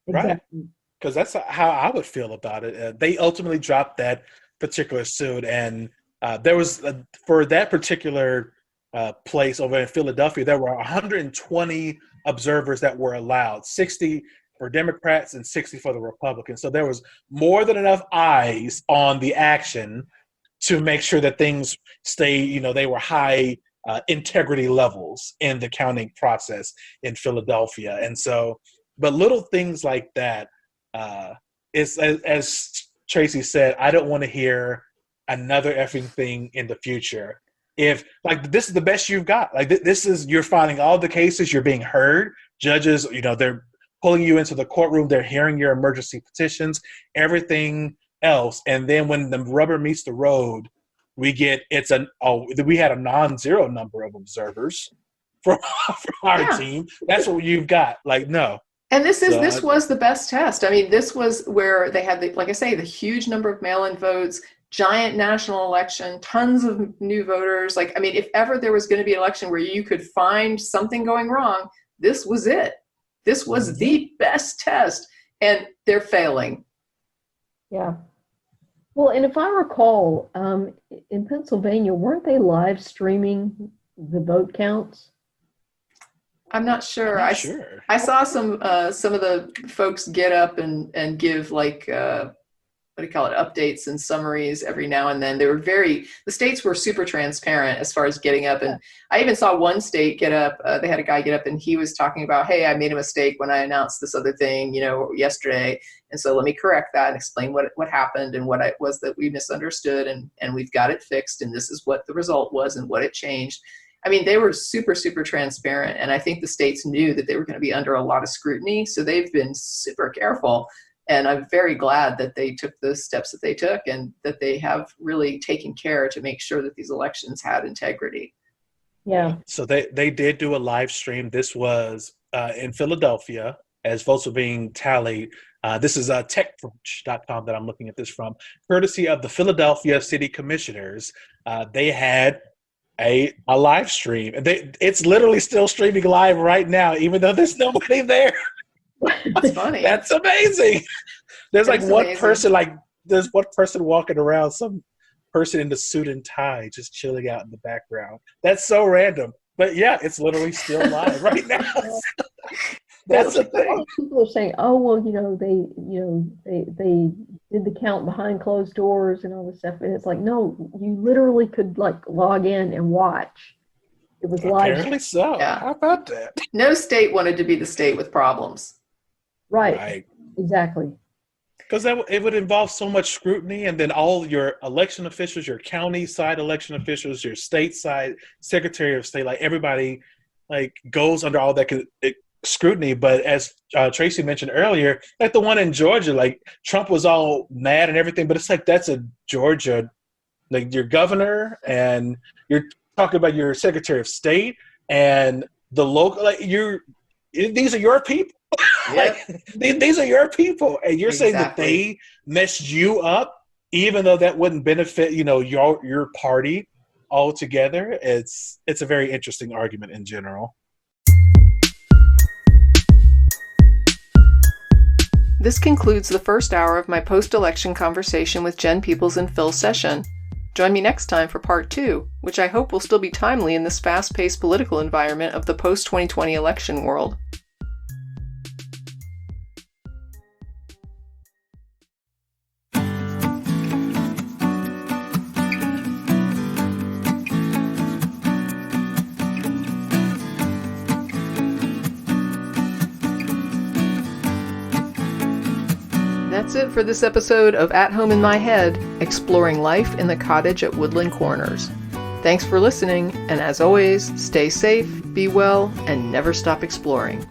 exactly. Right. Because that's how I would feel about it. They ultimately dropped that particular suit, and there was, for that particular place over in Philadelphia, there were 120 observers that were allowed, 60 for Democrats and 60 for the Republicans. So there was more than enough eyes on the action to make sure that things stay, they were high integrity levels in the counting process in Philadelphia. And so, but little things like that, as Tracy said, I don't want to hear another effing thing in the future. If like this is the best you've got, like this is, you're filing all the cases, you're being heard, judges, they're pulling you into the courtroom, they're hearing your emergency petitions, everything else, and then when the rubber meets the road, we had a non-zero number of observers from our team. That's what you've got. Like, no. And this was the best test. I mean, this was where they had like I say, the huge number of mail-in votes. giant national election, tons of new voters. Like, I mean, if ever there was going to be an election where you could find something going wrong, this was it. This was the best test, and they're failing. Yeah. Well, and if I recall, in Pennsylvania, weren't they live streaming the vote counts? I'm not sure. I'm not sure. I saw some of the folks get up and give like what do you call it, updates and summaries every now and then. The states were super transparent as far as getting up. And I even saw one state get up, they had a guy get up and he was talking about, hey, I made a mistake when I announced this other thing, yesterday. And so let me correct that and explain what happened and what it was that we misunderstood. And we've got it fixed. And this is what the result was and what it changed. I mean, they were super, super transparent. And I think the states knew that they were going to be under a lot of scrutiny. So they've been super careful. And I'm very glad that they took the steps that they took and that they have really taken care to make sure that these elections had integrity. Yeah. So they did do a live stream. This was in Philadelphia as votes were being tallied. This is techcrunch.com that I'm looking at this from. Courtesy of the Philadelphia City Commissioners, they had a live stream. It's literally still streaming live right now, even though there's nobody there. That's funny. That's amazing. There's one person walking around, some person in the suit and tie just chilling out in the background. That's so random. But yeah, it's literally still live right now. That's the thing. People are saying, "Oh, well, they did the count behind closed doors and all this stuff." And it's like, no, you literally could log in and watch. It was live. Apparently so. Yeah. How about that? No state wanted to be the state with problems. Right. Exactly. Because it would involve so much scrutiny, and then all your election officials, your county side election officials, your state side secretary of state, everybody goes under all that scrutiny. But as Tracy mentioned earlier, the one in Georgia, Trump was all mad and everything, but it's that's a Georgia, your governor, and you're talking about your secretary of state and the local, these are your people. Yep. These are your people, and you're saying that Exactly. they messed you up, even though that wouldn't benefit your party altogether. It's a very interesting argument in general. This concludes the first hour of my post-election conversation with Jen Peeples and Phil Session. Join me next time for part 2, which I hope will still be timely in this fast-paced political environment of the post-2020 election world. That's it for this episode of At Home in My Head, exploring life in the cottage at Woodland Corners. Thanks for listening, and as always, stay safe, be well, and never stop exploring.